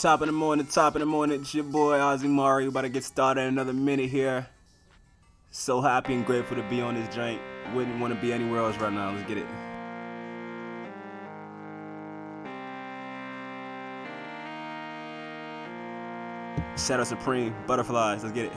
Top of the morning, it's your boy Aussie Mari. About to get started in another minute here. So happy and grateful to be on this joint. Wouldn't want to be anywhere else right now. Let's get it. Shadow Supreme, Butterflies, let's get it.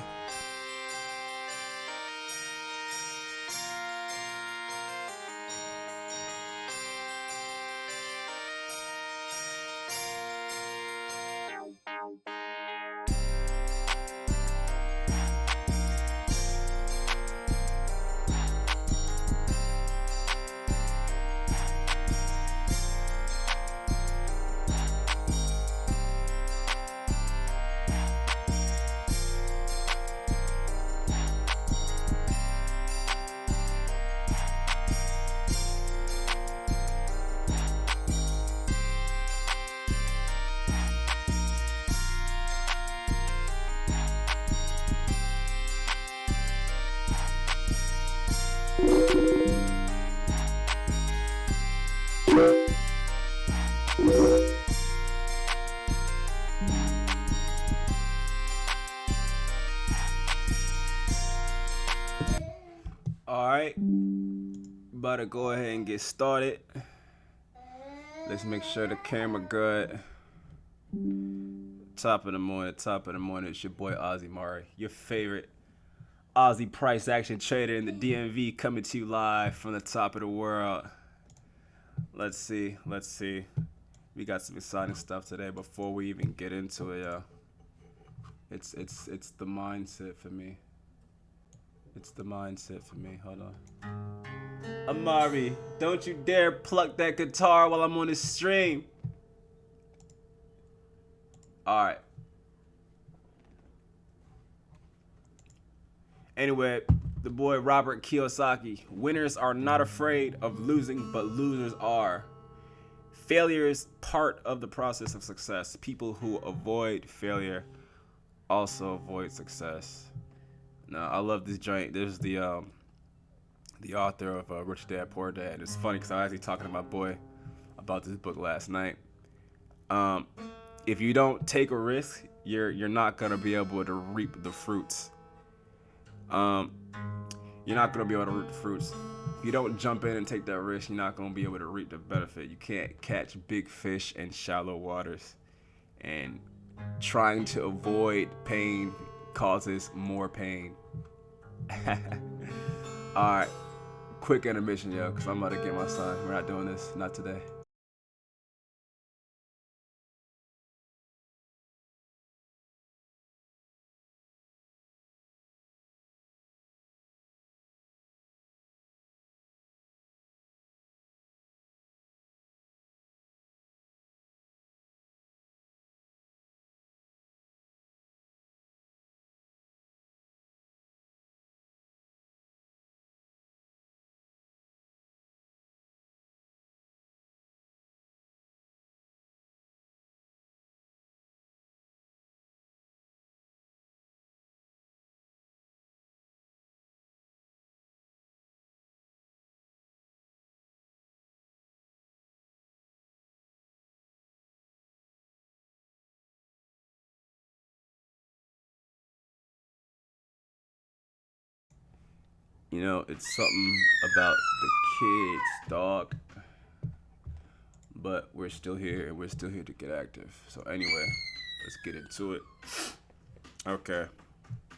Alright, about to go ahead and get started. Let's make sure the camera good. Top of the morning, it's your boy Aussie Mari, your favorite Aussie price action trader in the DMV, coming to you live from the top of the world. Let's see. We got some exciting stuff today before we even get into it, y'all. It's the mindset for me. Hold on. Amari, don't you dare pluck that guitar while I'm on this stream. Alright. Anyway, the boy Robert Kiyosaki. Winners are not afraid of losing, but losers are. Failure is part of the process of success. People who avoid failure also avoid success. Now, I love this joint. This is the author of Rich Dad Poor Dad. It's funny because I was actually talking to my boy about this book last night. If you don't take a risk, you're not gonna be able to reap the fruits. You're not gonna be able to reap the fruits. If you don't jump in and take that risk, you're not gonna be able to reap the benefit. You can't catch big fish in shallow waters, and trying to avoid pain causes more pain. Alright, quick intermission, yo, because I'm about to get my son. We're not doing this, not today. You know, it's something about the kids, dog. But we're still here, and we're still here to get active. So anyway, let's get into it. Okay.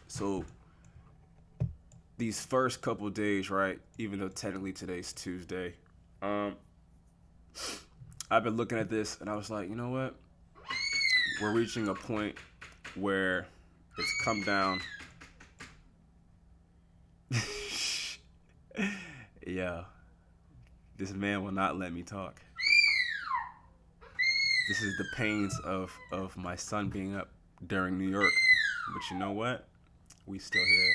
So these first couple days, right? Even though technically today's Tuesday, I've been looking at this, and I was like, you know what? We're reaching a point where it's come down. Yeah, this man will not let me talk. This is the pains of my son being up during New York. But you know what? We still here.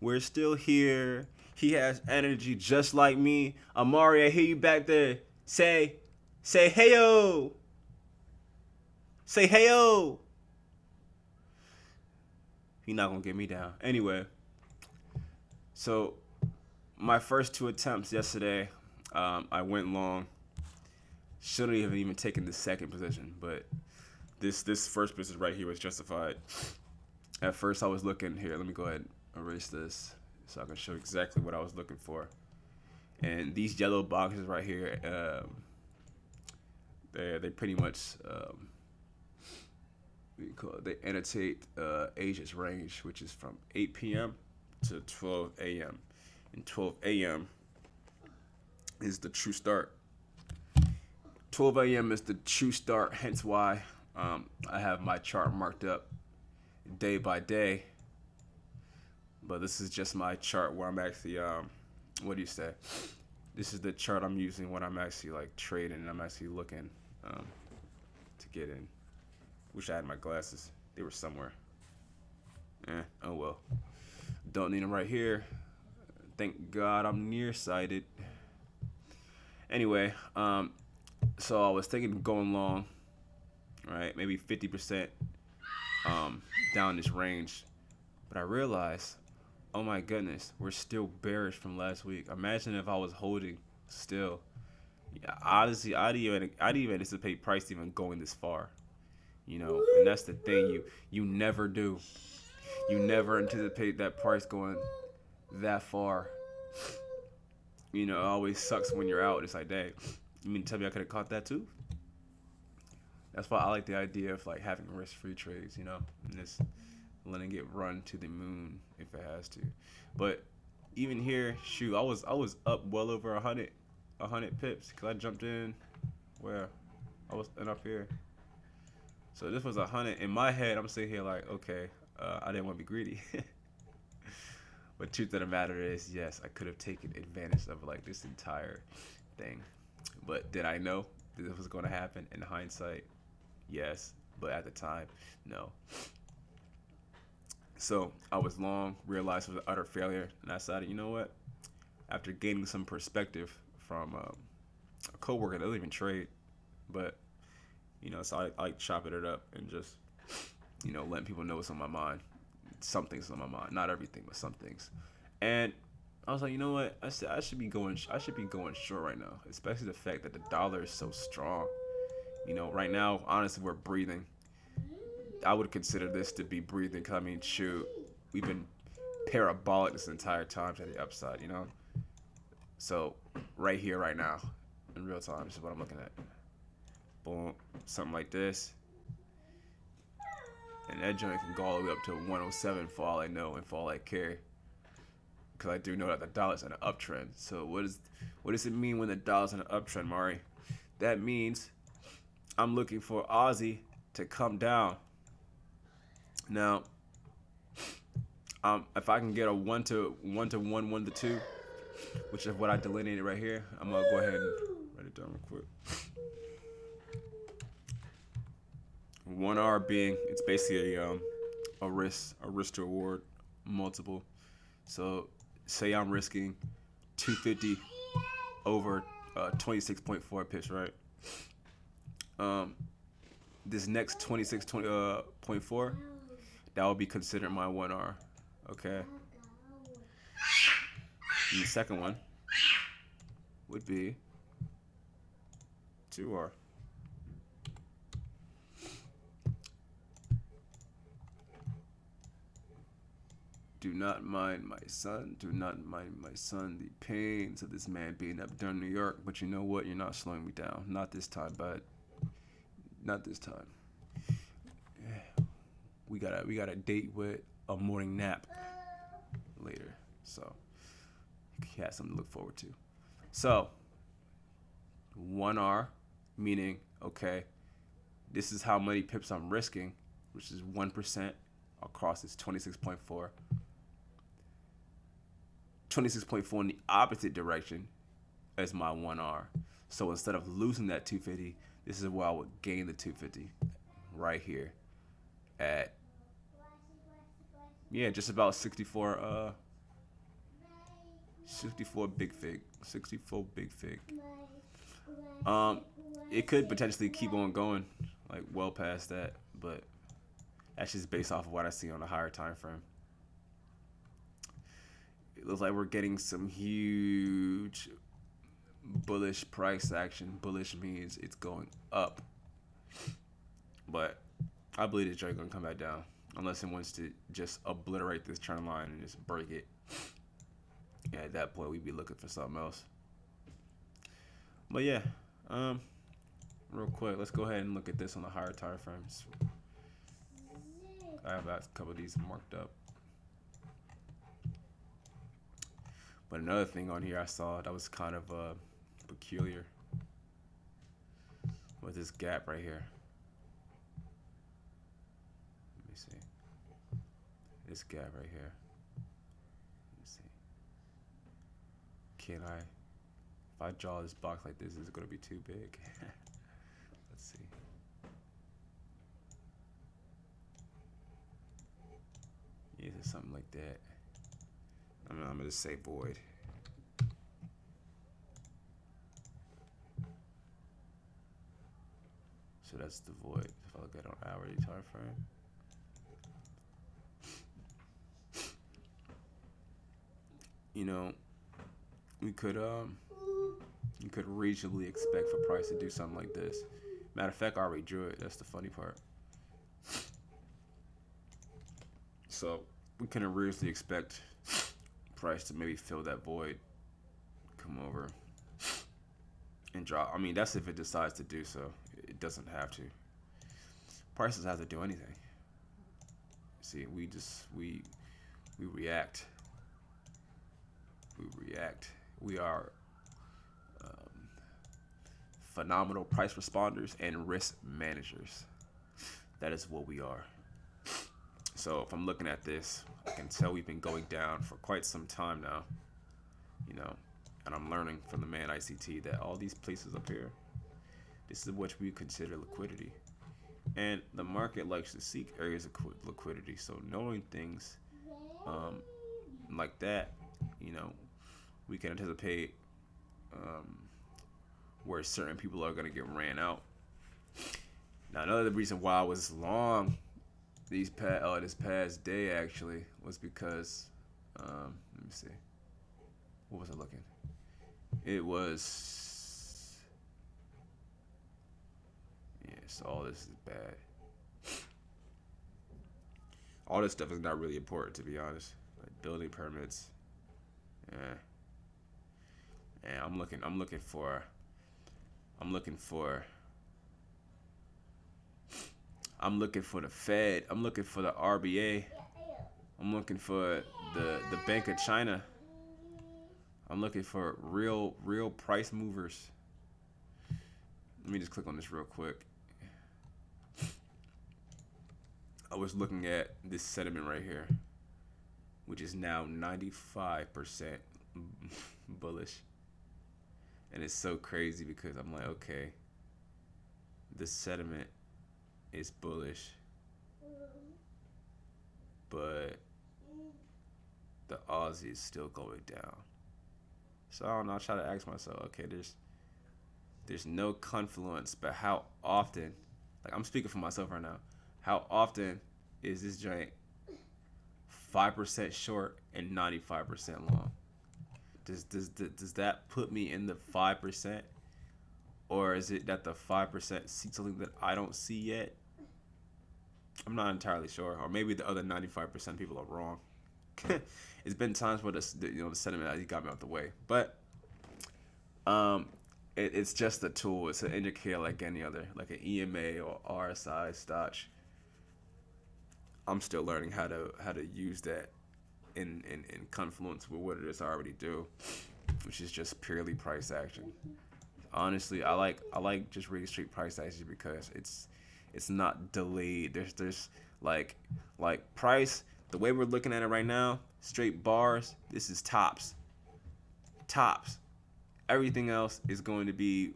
We're still here. He has energy just like me. Amari, I hear you back there. Say heyo. Say heyo. He not gonna get me down. Anyway, so my first two attempts yesterday, I went long. Shouldn't have even taken the second position, but This first business right here was justified. At first, I was looking here. Let me go ahead and erase this so I can show exactly what I was looking for. And these yellow boxes right here, they pretty much what do you call it? They annotate Asia's range, which is from 8 p.m. to 12 a.m. And 12 a.m. is the true start. 12 a.m. is the true start, hence why I have my chart marked up day by day. But this is just my chart where I'm actually, what do you say? This is the chart I'm using when I'm actually like trading and I'm actually looking to get in. Wish I had my glasses. They were somewhere. Oh well. Don't need them right here. Thank God I'm nearsighted. Anyway, so I was thinking of going long, right? Maybe 50% down this range. But I realized, oh my goodness, we're still bearish from last week. Imagine if I was holding still. Yeah, honestly, I'd even anticipate price even going this far. You know, and that's the thing. You never do. You never anticipate that price going that far. You know, it always sucks when you're out. It's like, dang, you mean to tell me I could have caught that too? That's why I like the idea of like having risk-free trades, you know, and just letting it run to the moon if it has to. But even here, shoot, I was up well over 100 pips because I jumped in where I was up here. So this was 100. In my head, I'm sitting here like, okay, I didn't want to be greedy. But truth of the matter is, yes, I could have taken advantage of like this entire thing. But did I know that this was going to happen? In hindsight, yes. But at the time, no. So I was long, realized it was an utter failure, and I decided, you know what? After gaining some perspective from a coworker that doesn't even trade, but you know, so I like chopping it up and just, you know, letting people know what's on my mind. Some things on my mind, not everything, but some things. And I was like, you know what? I should be going short right now, especially the fact that the dollar is so strong. You know, right now, honestly, we're breathing. I would consider this to be breathing. Cause I mean, shoot, we've been parabolic this entire time to the upside. You know, so right here, right now, in real time, this is what I'm looking at. Boom, something like this. And that joint can go all the way up to 107 for all I know and for all I care. Because I do know that the dollar's in an uptrend. So what does it mean when the dollar's in an uptrend, Mari? That means I'm looking for Aussie to come down. Now, if I can get a 1 to 1 to 1, 1 to 2, which is what I delineated right here, I'm going to go ahead and write it down real quick. 1R being, it's basically a risk to reward multiple. So say I'm risking 250 over 26.4 pips, right? This next 26.4, that will be considered my 1R. Okay. And the second one would be 2R. Do not mind my son. Do not mind my son. The pains of this man being up there in New York. But you know what? You're not slowing me down. Not this time, bud. Not this time. We got a date with a morning nap later. So you have something to look forward to. So 1R, meaning, okay, this is how many pips I'm risking, which is 1% across this 26.4. 26.4 in the opposite direction as my 1R. So instead of losing that 250, this is where I would gain the 250 right here at, yeah, just about 64 big fig. 64 big fig. It could potentially keep on going like well past that, but that's just based off of what I see on a higher time frame. It looks like we're getting some huge bullish price action. Bullish means it's going up. But I believe this joint gonna come back down unless it wants to just obliterate this trend line and just break it. Yeah, at that point we'd be looking for something else. But yeah, um, real quick, let's go ahead and look at this on the higher time frames. I have a couple of these marked up. But another thing on here I saw that was kind of peculiar with this gap right here. Let me see. This gap right here. Let me see. Can I, if I draw this box like this, is it going to be too big? Let's see. Yeah, something like that. I'm going to say void. So that's the void. If I look at it on hourly time frame. You know, we could you could reasonably expect for price to do something like this. Matter of fact, I already drew it. That's the funny part. So we can reasonably expect price to maybe fill that void, come over, and drop. I mean, that's if it decides to do so. It doesn't have to. Price doesn't have to do anything. See, we react. We react. We are phenomenal price responders and risk managers. That is what we are. So if I'm looking at this, I can tell we've been going down for quite some time now, you know, and I'm learning from the man ICT that all these places up here, this is what we consider liquidity. And the market likes to seek areas of liquidity. So knowing things like that, you know, we can anticipate where certain people are going to get ran out. Now, another reason why I was long this past day actually was because let me see, what was I looking? It was, yeah, so all this is bad. All this stuff is not really important, to be honest. Like building permits, yeah. And I'm looking for the Fed. I'm looking for the RBA. I'm looking for the Bank of China. I'm looking for real price movers. Let me just click on this real quick. I was looking at this sentiment right here, which is now 95% bullish. And it's so crazy because I'm like, okay, the sentiment is bullish, but the Aussie is still going down. So I don't know, I try to ask myself, okay, there's no confluence, but how often, like I'm speaking for myself right now, how often is this giant 5% short and 95% long? Does that put me in the 5%? Or is it that the 5% see something that I don't see yet? I'm not entirely sure. Or maybe the other 95% people are wrong. It's been times where the sentiment actually got me out the way. But it's just a tool. It's an indicator like any other, like an EMA or RSI stock. I'm still learning how to use that in confluence with what it is I already do, which is just purely price action. Honestly, I like just reading straight price action because it's not delayed. There's like price, the way we're looking at it right now, straight bars, this is tops. Everything else is going to be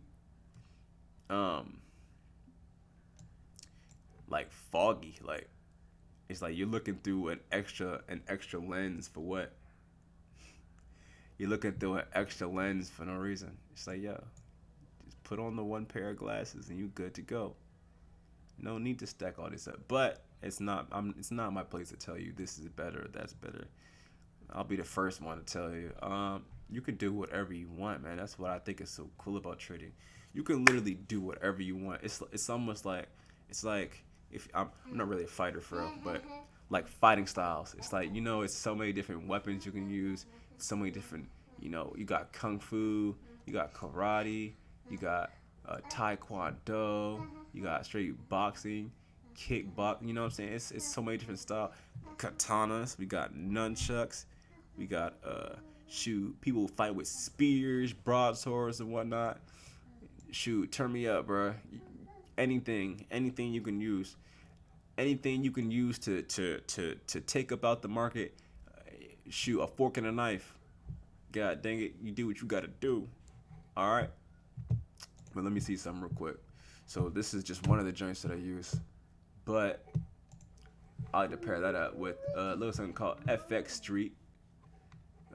like foggy. Like it's like you're looking through an extra lens for what? You're looking through an extra lens for no reason. It's like, yo, just put on the one pair of glasses and you good to go. No need to stack all this up. But it's not my place to tell you this is better, that's better. I'll be the first one to tell you. You can do whatever you want, man. That's what I think is so cool about trading. You can literally do whatever you want. It's almost like It's like if I'm not really a fighter for real, but like fighting styles. It's like it's so many different weapons you can use. So many different. You got kung fu, you got karate, you got taekwondo, you got straight boxing, kickbox. You know what I'm saying? It's so many different styles. Katanas. We got nunchucks. We got shoot people fight with spears, broadswords, and whatnot. Shoot, turn me up, bro. Anything you can use, anything you can use to take up out the market. Shoot, a fork and a knife. God dang it, you do what you gotta do. All right. But let me see something real quick. So this is just one of the joints that I use, but I like to pair that up with a little something called FX Street.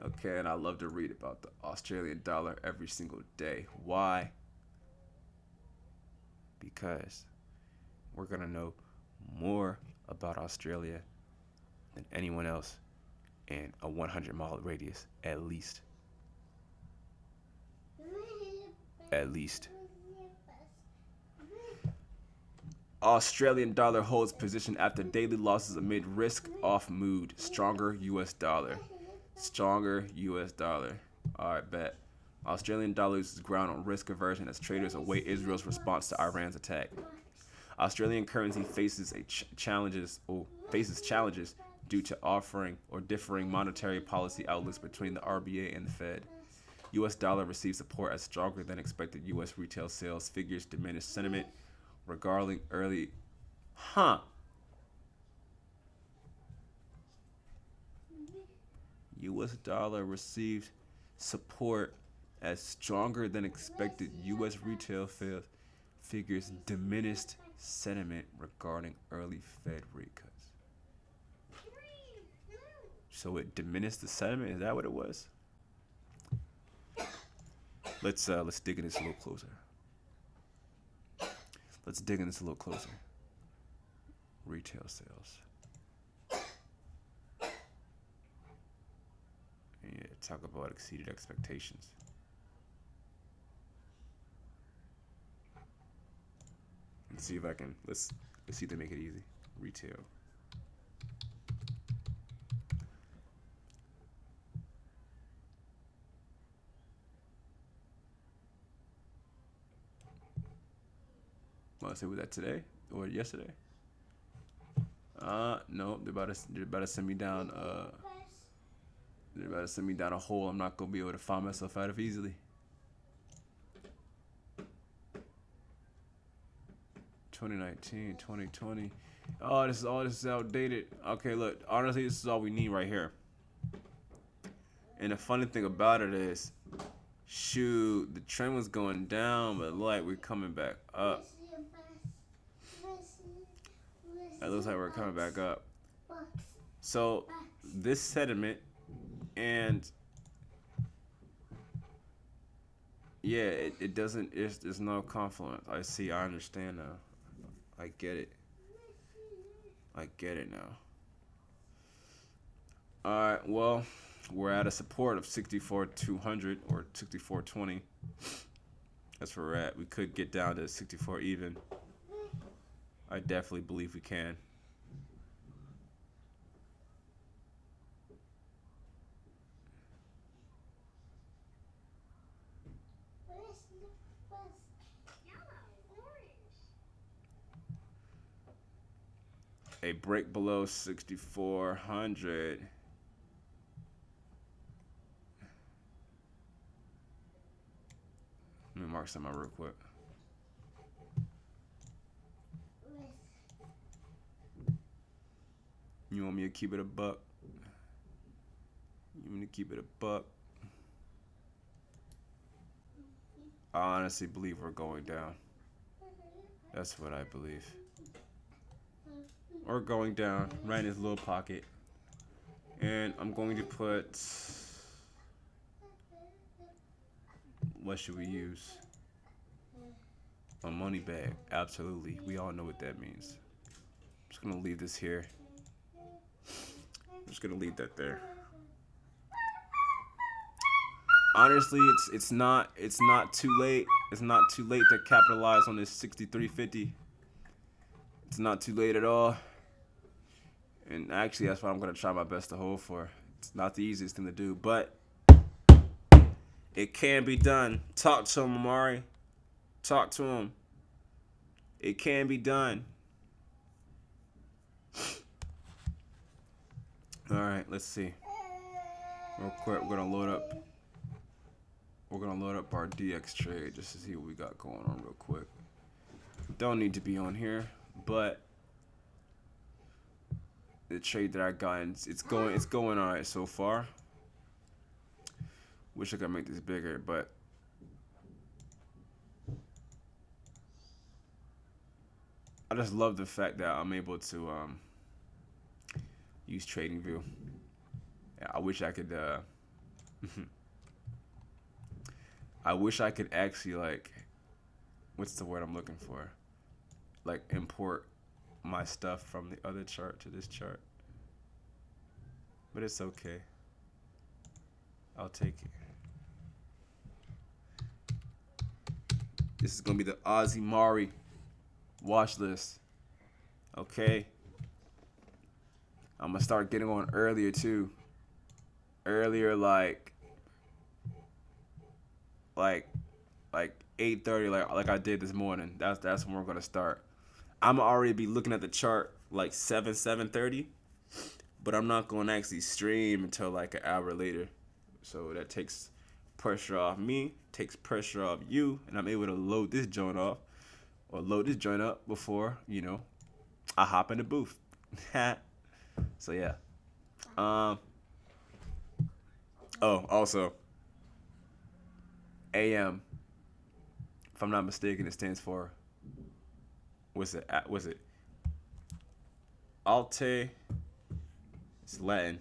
Okay, and I love to read about the Australian dollar every single day. Why? Because we're gonna know more about Australia than anyone else in a 100-mile radius, at least. At least. Australian dollar holds position after daily losses amid risk-off mood. Stronger U.S. dollar. Stronger U.S. dollar. All right, bet. Australian dollar loses ground on risk aversion as traders await Israel's response to Iran's attack. Australian currency faces challenges due to offering or differing monetary policy outlooks between the RBA and the Fed. U.S. dollar receives support as stronger than expected U.S. retail sales figures diminish sentiment regarding early. U.S. dollar received support as stronger than expected U.S. retail sales figures diminished sentiment regarding early Fed rate cuts. So it diminished the sentiment. Is that what it was? Let's dig in this a little closer. Let's dig in this a little closer. Retail sales. Yeah, talk about exceeded expectations. Let's see if I can. Let's see if they make it easy. Retail. Want to say was that today or yesterday? No, they're about to send me down. They're about to send me down a hole I'm not gonna be able to find myself out of easily. 2019, 2020. Oh, this is outdated. Okay, look, honestly, this is all we need right here. And the funny thing about it is, shoot, the trend was going down, but like we're coming back up. It looks like we're coming back up. So this sediment and yeah, it doesn't. There's no confluence. I see. I understand now. I get it. I get it now. All right. Well, we're at a support of 64,200 or 64.20. That's where we're at. We could get down to 64 even. I definitely believe we can. A break below 6,400. Let me mark some out real quick. You want me to keep it a buck? You want me to keep it a buck? I honestly believe we're going down. That's what I believe. We're going down right in this little pocket. And I'm going to put... What should we use? A money bag. Absolutely. We all know what that means. I'm just going to leave this here. I'm just going to leave that there. Honestly, it's not too late. It's not too late to capitalize on this 63.50. It's not too late at all. And actually, that's what I'm going to try my best to hold for. It's not the easiest thing to do, but it can be done. Talk to him, Mari. Talk to him. It can be done. All right, let's see. Real quick, we're gonna load up. We're gonna load up our DX trade just to see what we got going on real quick. Don't need to be on here, but the trade that I got, it's going all right so far. Wish I could make this bigger, but I just love the fact that I'm able to use TradingView. Yeah, I wish I could. I wish I could actually, like, what's the word I'm looking for? Like, import my stuff from the other chart to this chart. But it's okay. I'll take it. This is gonna be the Aussie Mari watch list. Okay. I'm gonna start getting on earlier too. Earlier, like 8:30, like I did this morning. That's when we're gonna start. I'm already be looking at the chart like 7:30, but I'm not gonna actually stream until like an hour later. So that takes pressure off me, takes pressure off you, and I'm able to load this joint off or load this joint up before, I hop in the booth. So yeah. Oh, also, AM. If I'm not mistaken, it stands for, what's it? Alte. It's Latin.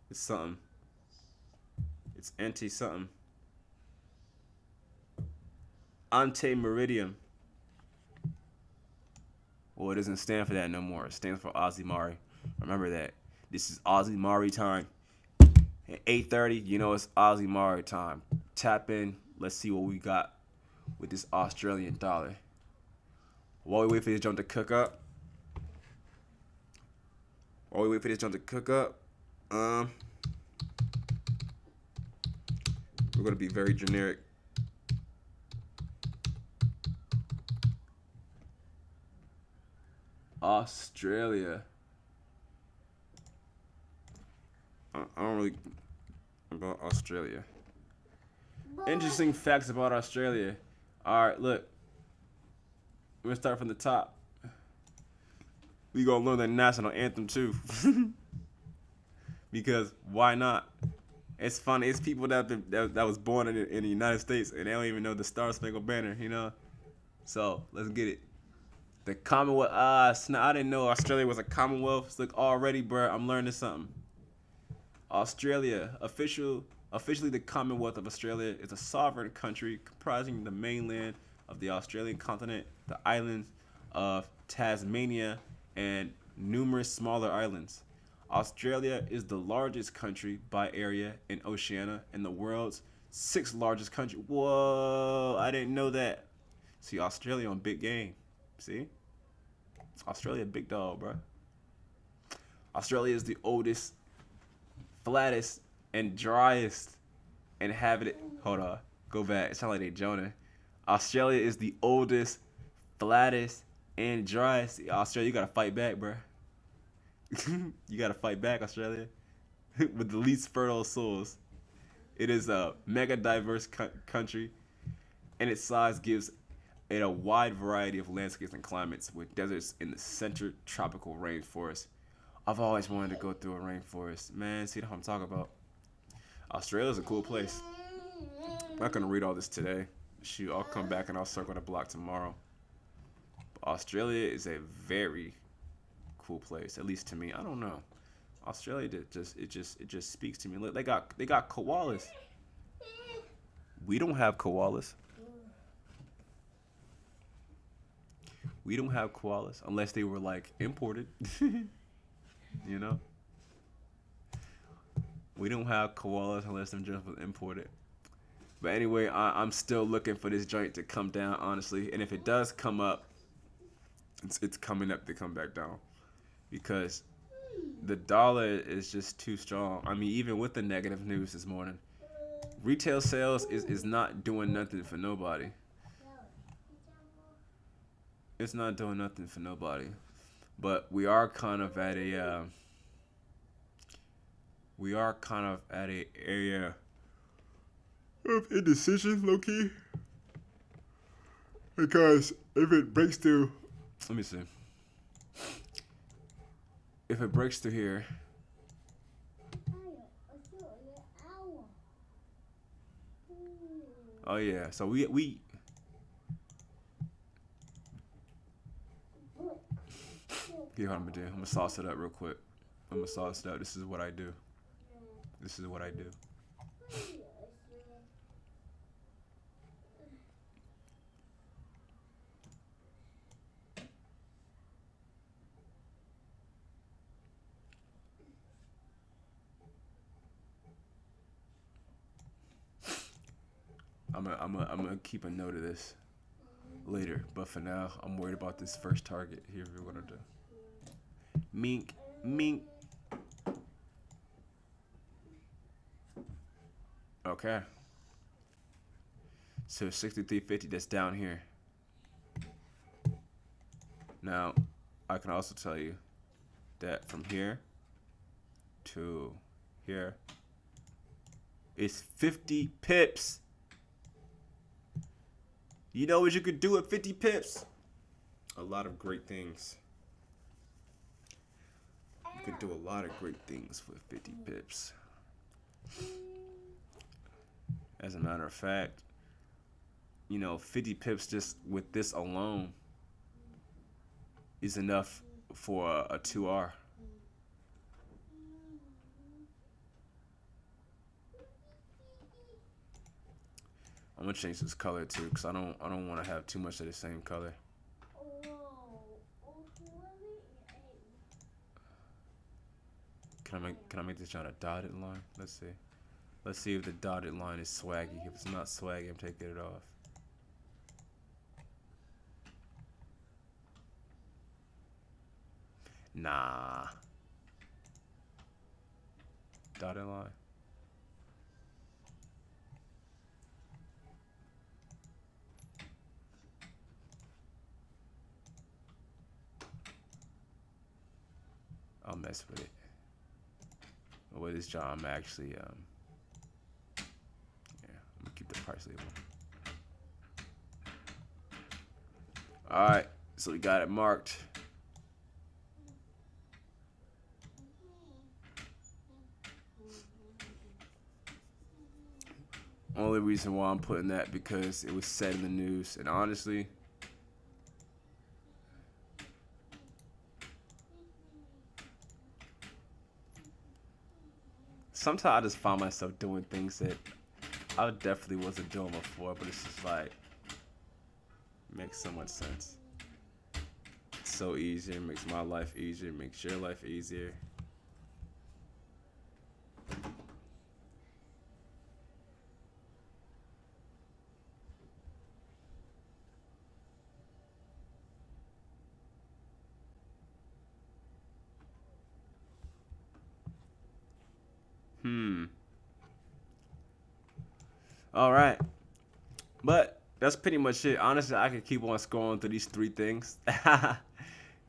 It's something. It's anti something. Ante Meridium. Well, it doesn't stand for that no more. It stands for Aussie Mari. Remember that. This is Aussie Mari time. At 8:30, it's Aussie Mari time. Tap in. Let's see what we got with this Australian dollar. While we wait for this jump to cook up. We're going to be very generic. Australia. I don't really about Australia. Interesting facts about Australia. All right, look. We're going to start from the top. We going to learn the national anthem too. Because why not? It's funny. It's people that was born in the United States and they don't even know the Star Spangled Banner, So let's get it. The Commonwealth. I didn't know Australia was a Commonwealth. Look, already, bro, I'm learning something. Australia, officially the Commonwealth of Australia, is a sovereign country comprising the mainland of the Australian continent, the islands of Tasmania, and numerous smaller islands. Australia is the largest country by area in Oceania and the world's 6th largest country. Whoa, I didn't know that. See, Australia on big game. See? Australia big dog, bro. Australia is the oldest, flattest, and driest inhabited. Hold on. Go back. It sounds like they Jonah. Australia is the oldest, flattest, and driest. Australia, you gotta fight back, bro. You gotta fight back, Australia. With the least fertile soils. It is a mega diverse country, and its size gives it a wide variety of landscapes and climates, with deserts in the center, tropical rainforest. I've always wanted to go through a rainforest. Man, see what I'm talking about. Australia's a cool place. I'm not gonna read all this today. Shoot, I'll come back and I'll circle the block tomorrow. But Australia is a very cool place, at least to me. I don't know. Australia just speaks to me. Look, they got koalas. We don't have koalas. We don't have koalas unless they were like imported. We don't have koalas unless them just was imported. But anyway, I'm still looking for this joint to come down, honestly. And if it does come up, It's coming up to come back down because the dollar is just too strong. I mean, even with the negative news this morning, retail sales is not doing nothing for nobody. It's not doing nothing for nobody. But we are kind of at a area of indecision, low key. Because if it breaks through, let me see. If it breaks through here, oh yeah. So we yeah, what I'm gonna do. I'm gonna sauce it up real quick. I'm gonna sauce it up. This is what I do. This is what I do. I'm gonna keep a note of this later, but for now, I'm worried about this first target. Here we're gonna do. Mink, mink. Okay. So 63.50. That's down here. Now, I can also tell you that from here to here is 50 pips. You know what you could do with 50 pips? A lot of great things. You could do a lot of great things with 50 pips. As a matter of fact, 50 pips just with this alone is enough for a 2R. I'm gonna change this color too, cause I don't want to have too much of the same color. Can I make this on a dotted line? Let's see. Let's see if the dotted line is swaggy. If it's not swaggy, I'm taking it off. Nah. Dotted line. I'll mess with it. With this job, I'm actually, yeah, I'm gonna keep the price label. All right, so we got it marked. Only reason why I'm putting that because it was said in the news, and honestly, sometimes I just find myself doing things that I definitely wasn't doing before, but it's just like makes so much sense. It's so easier, makes my life easier, makes your life easier. All right. But that's pretty much it. Honestly, I could keep on scrolling through these three things.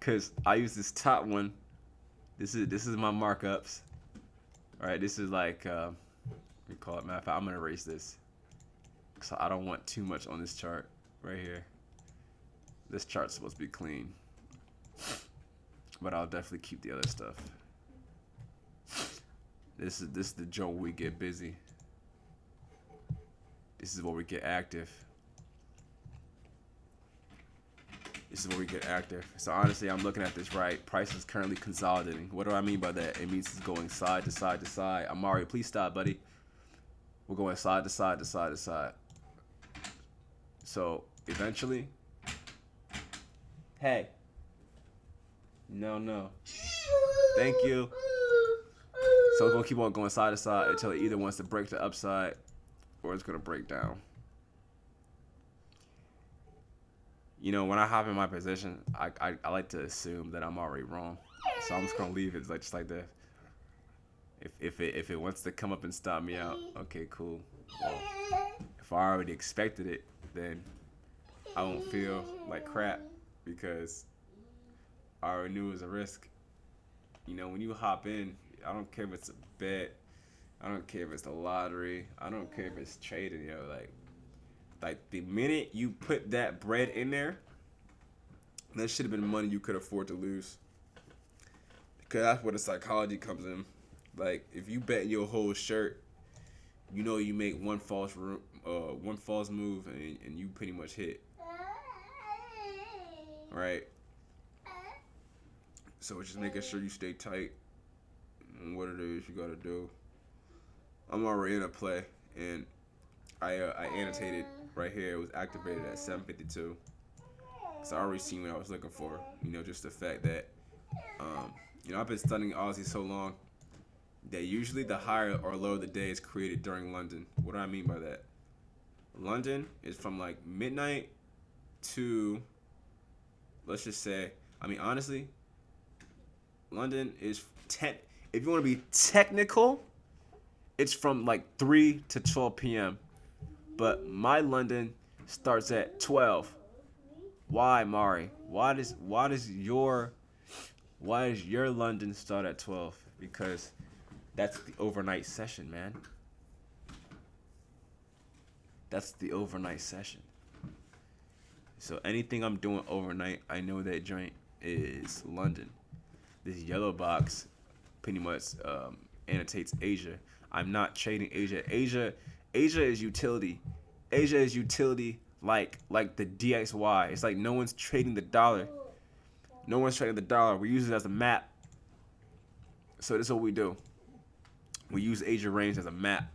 Cause I use this top one. This is my markups. All right, this is like we call it math. I'm gonna erase this. So I don't want too much on this chart right here. This chart's supposed to be clean. But I'll definitely keep the other stuff. This is the joint we get busy. This is where we get active. This is where we get active. So honestly, I'm looking at this right. Price is currently consolidating. What do I mean by that? It means it's going side to side to side. Amari, please stop, buddy. We're going side to side to side to side. So eventually, hey. No. Thank you. So it's gonna keep on going side to side until it either wants to break the upside or it's gonna break down. when I hop in my position, I like to assume that I'm already wrong. So I'm just gonna leave it like just like this. If it wants to come up and stop me out, okay, cool. Well, if I already expected it, then I won't feel like crap because I already knew it was a risk. When you hop in, I don't care if it's a bet, I don't care if it's the lottery, I don't care if it's trading, like the minute you put that bread in there, that should have been money you could afford to lose. Because that's where the psychology comes in. Like if you bet your whole shirt, you make one false move and you pretty much hit. Right? So it's just making sure you stay tight and what it is you gotta do. I'm already in a play and I annotated right here. It was activated at 7:52. So I already seen what I was looking for. Just the fact that I've been studying Aussie so long that usually the higher or lower the day is created during London. What do I mean by that? London is from like midnight to, let's just say, honestly, London is if you want to be technical, it's from like 3 to 12 p.m. But my London starts at 12. Why, Mari? Why does your London start at 12? Because that's the overnight session, man. That's the overnight session. So anything I'm doing overnight, I know that joint is London. This yellow box pretty much annotates Asia. I'm not trading Asia. Asia is utility. Asia is utility like the DXY. It's like no one's trading the dollar. No one's trading the dollar. We use it as a map. So this is what we do. We use Asia range as a map.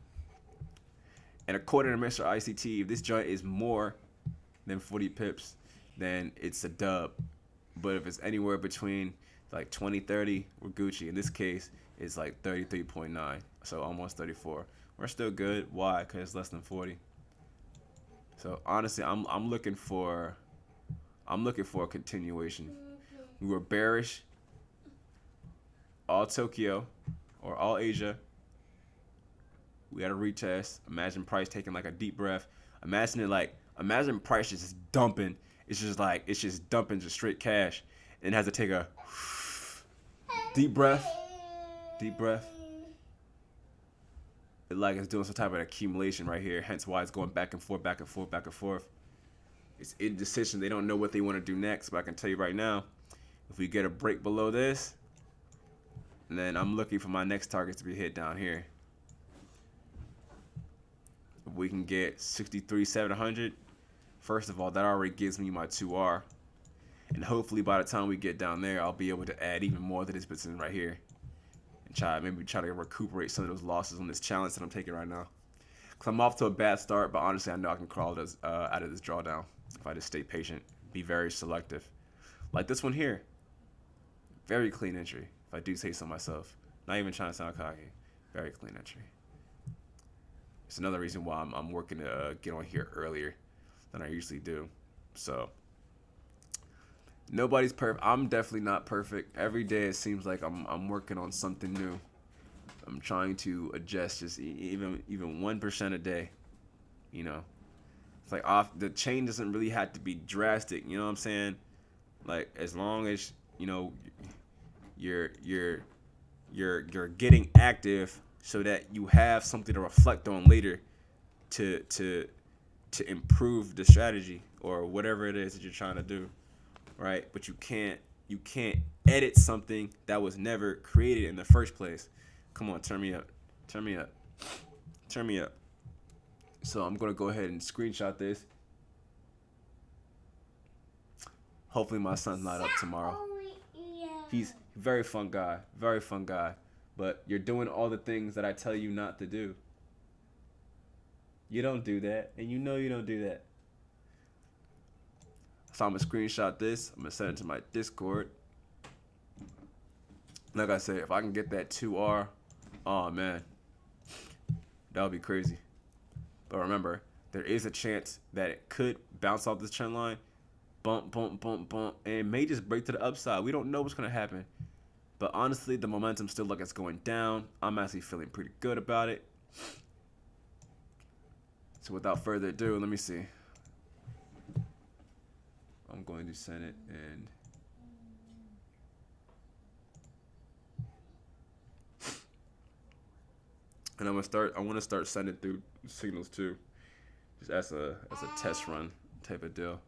And according to Mr. ICT, if this joint is more than 40 pips, then it's a dub. But if it's anywhere between like 20, 30, we're Gucci. In this case, it's like 33.9, so almost 34. We're still good. Why? Because it's less than 40. So honestly, I'm looking for a continuation. We were bearish all Tokyo or all Asia. We had a retest. Imagine price taking like a deep breath. Imagine price just dumping. It's just dumping just straight cash. And it has to take a deep breath. Deep breath. It's doing some type of accumulation right here. Hence why it's going back and forth, back and forth, back and forth. It's indecision. They don't know what they want to do next. But I can tell you right now, if we get a break below this, then I'm looking for my next target to be hit down here. If we can get 63,700, first of all, that already gives me my 2R. And hopefully by the time we get down there, I'll be able to add even more to this position right here. And maybe try to recuperate some of those losses on this challenge that I'm taking right now. Because I'm off to a bad start, but honestly, I know I can crawl out of this drawdown if I just stay patient, be very selective. Like this one here. Very clean entry, if I do say so myself. Not even trying to sound cocky. Very clean entry. It's another reason why I'm working to get on here earlier than I usually do. So nobody's perfect. I'm definitely not perfect. Every day it seems like I'm working on something new. I'm trying to adjust just even 1% a day. It's like the change doesn't really have to be drastic. You know what I'm saying? Like as long as you're getting active so that you have something to reflect on later to improve the strategy or whatever it is that you're trying to do. Right? But you can't edit something that was never created in the first place. Come on, turn me up. So I'm gonna go ahead and screenshot this. Hopefully my son's not up tomorrow. He's a very fun guy. But you're doing all the things that I tell you not to do. You don't do that, and you know you don't do that. So I'm going to screenshot this. I'm going to send it to my Discord. Like I said, if I can get that 2R, oh, man. That would be crazy. But remember, there is a chance that it could bounce off this trend line. bump, bump, bump, bump, and it may just break to the upside. We don't know what's gonna happen. But honestly, the momentum still like it's going down. I'm actually feeling pretty good about it. So without further ado, let me see. I'm going to send it and I'm gonna start. I want to start sending through signals too, just as a test run type of deal.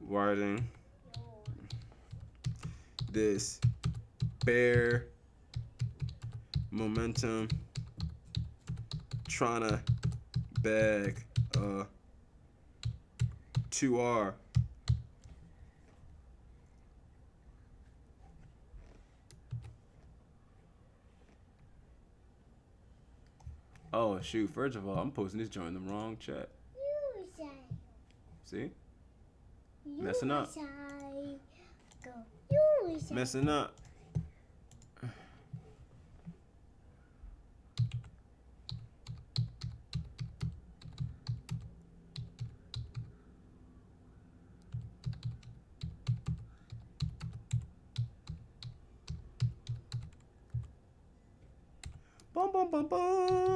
Writing this bear momentum trying to bag 2R. Oh shoot, first of all, I'm posting this joint in the wrong chat. See? Messing up. Messing up. Bum bum bum bum.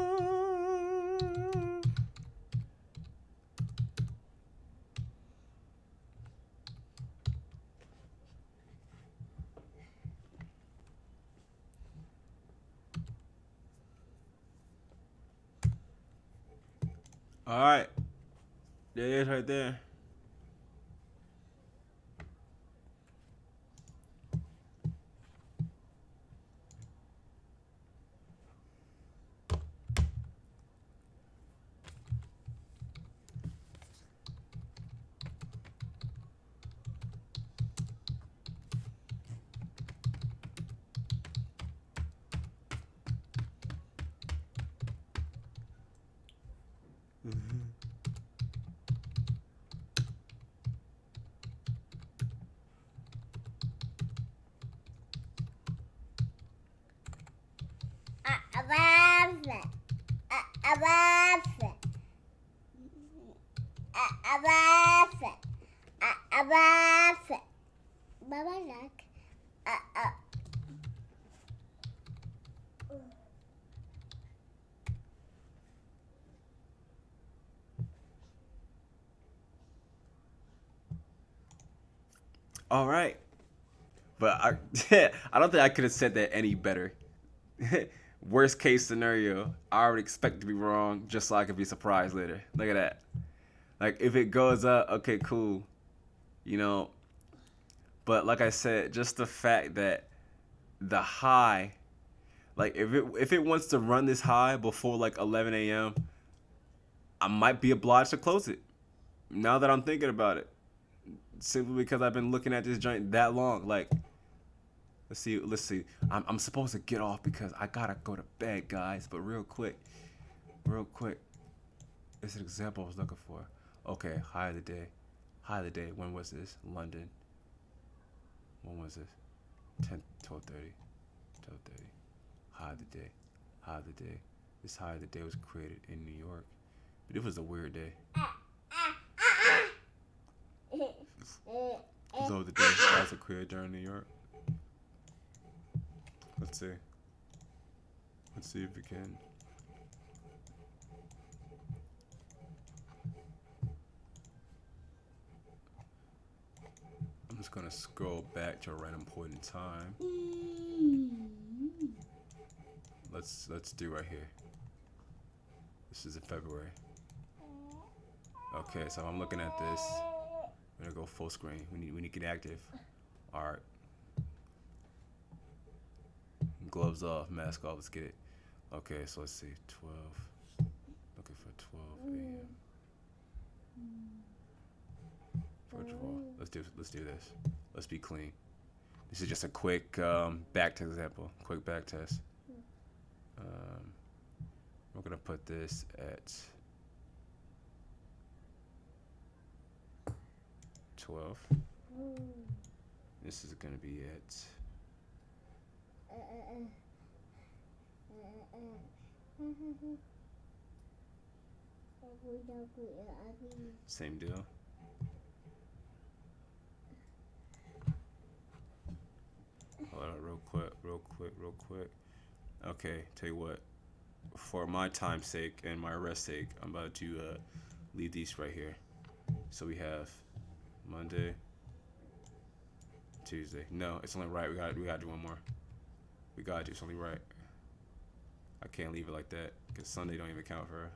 All right, there it is right there. All right, but I I don't think I could have said that any better. Worst case scenario, I already expect to be wrong, just so I could be surprised later. Look at that. Like if it goes up, okay, cool, you know. But like I said, just the fact that the high, like if it wants to run this high before like 11 a.m., I might be obliged to close it. Now that I'm thinking about it, simply because I've been looking at this joint that long. Like, let's see. I'm supposed to get off because I gotta go to bed, guys. But real quick, it's an example I was looking for. Okay, high of the day. When was this? London. When was this? 12:30. High of the day. This high of the day was created in New York. But it was a weird day. Low of the day was created during New York. Let's see if we can. I'm just gonna scroll back to a random point in time. Let's do right here. This is in February. Okay, so I'm looking at this. We're gonna go full screen. We need to get active. All right. Gloves off, mask off. Let's get it. Okay, so let's see. 12. Looking for 12 a.m. First of all, let's do this. Let's be clean. This is just a quick back test example. Quick back test. We're gonna put this at 12. This is gonna be it. Same deal. Hold on, real quick. Okay, tell you what. For my time's sake and my rest sake, I'm about to leave these right here. So we have Monday, Tuesday. No, it's only right. We gotta do one more. We gotta do something right. I can't leave it like that because Sunday don't even count for her.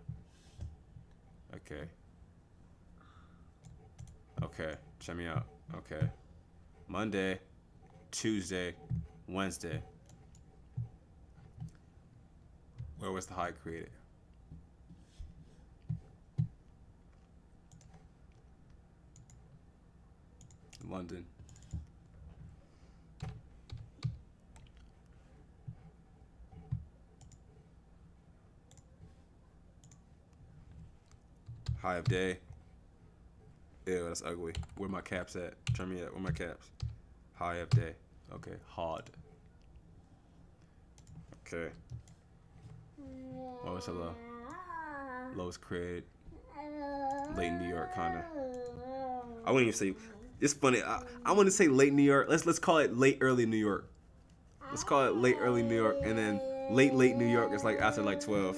Okay. Okay, check me out. Okay. Monday, Tuesday, Wednesday. Where was the high created? London. High of day. Ew, that's ugly. Where my caps at? Turn me at. Where my caps? High of day. Okay, hard. Okay. What was the low? Low's created. Late New York, kinda. I wouldn't even say. It's funny. I want to say late New York. Let's call it late early New York. Let's call it late early New York, and then late New York is like after like 12.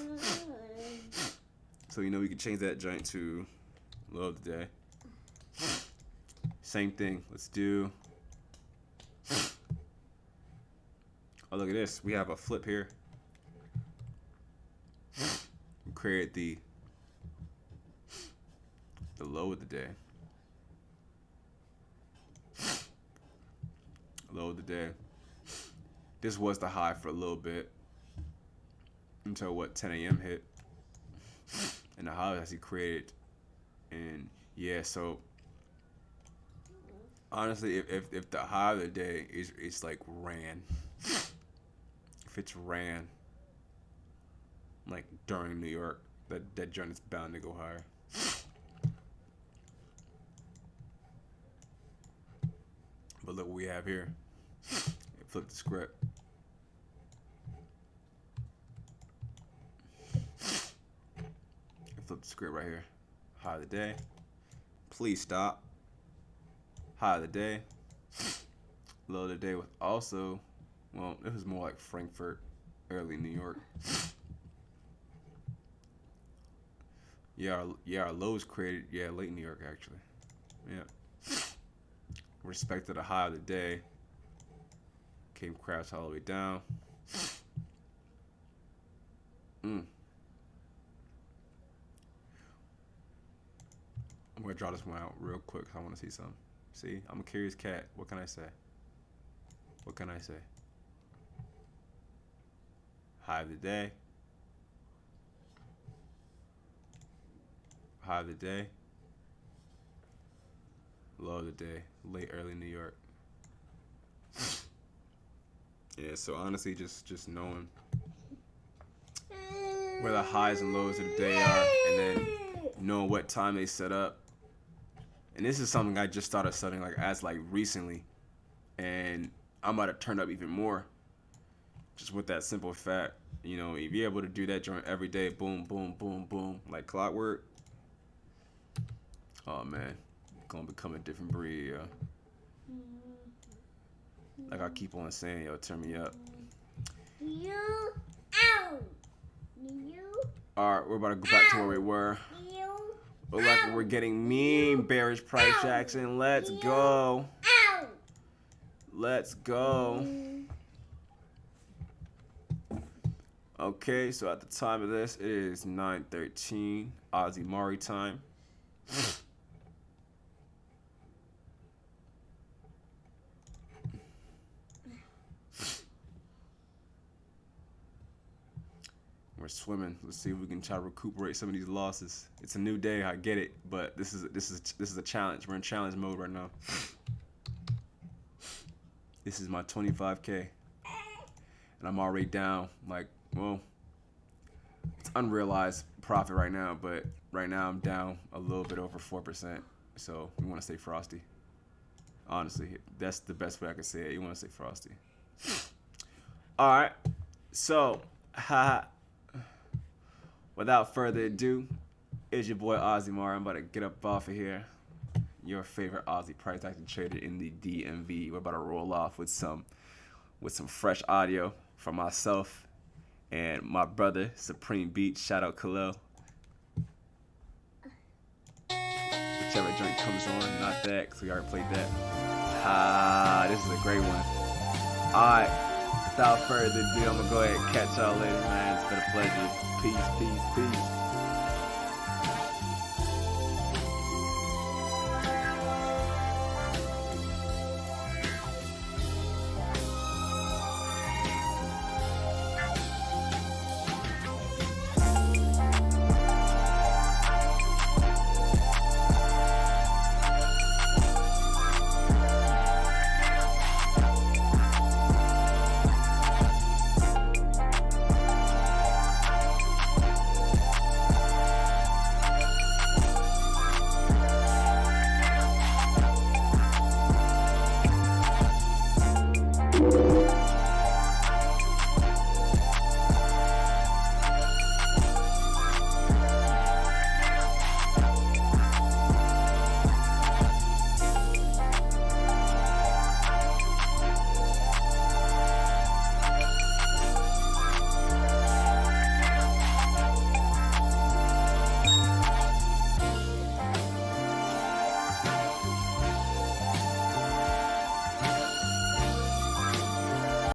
So we can change that joint to low of the day. Same thing. Let's do. Oh, look at this. We have a flip here. We create the low of the day. Low of the day. This was the high for a little bit until 10 a.m. hit, and the high actually created. And yeah, so honestly, if the high of the day is like ran, if it's ran like during New York, that joint is bound to go higher. But look what we have here. Flip the script. Flip the script right here. High of the day. Please stop. High of the day. Low of the day was also, well, it was more like Frankfurt, early New York. Our lows created, late New York actually. Yeah. Respect to the high of the day. Came crash all the way down. I'm gonna draw this one out real quick because I want to see something. See, I'm a curious cat. What can I say? What can I say? High of the day. High of the day. Low of the day. Late early New York. Yeah, so honestly, just knowing where the highs and lows of the day are, and then knowing what time they set up. And this is something I just started studying recently, and I'm about to turn up even more. Just with that simple fact, if you're able to do that joint every day, boom, boom, boom, boom, like clockwork. Oh man, gonna become a different breed, yo. Like I keep on saying, yo, turn me up. Alright, we're about to go back to where we were. Look like we're getting mean, bearish price Jackson. Let's go. Let's go. Okay, so at the time of this, it is 9:13 Aussie Mari time. We're swimming. Let's see if we can try to recuperate some of these losses. It's a new day, I get it, but this is a challenge. We're in challenge mode right now. This is my 25K, and I'm already down. It's unrealized profit right now, but right now I'm down a little bit over 4%. So we want to stay frosty. Honestly, that's the best way I can say it. You want to say Frosty. All right. So, without further ado, it's your boy Aussie Mari. I'm about to get up off of here. Your favorite Aussie price action trader in the DMV. We're about to roll off with some fresh audio from myself and my brother Supreme Beach. Shout out Khalil. Whichever joint comes on, not that, because we already played that. This is a great one. Alright, without further ado, I'm going to go ahead and catch y'all later, man. It's been a pleasure. Peace, peace, peace.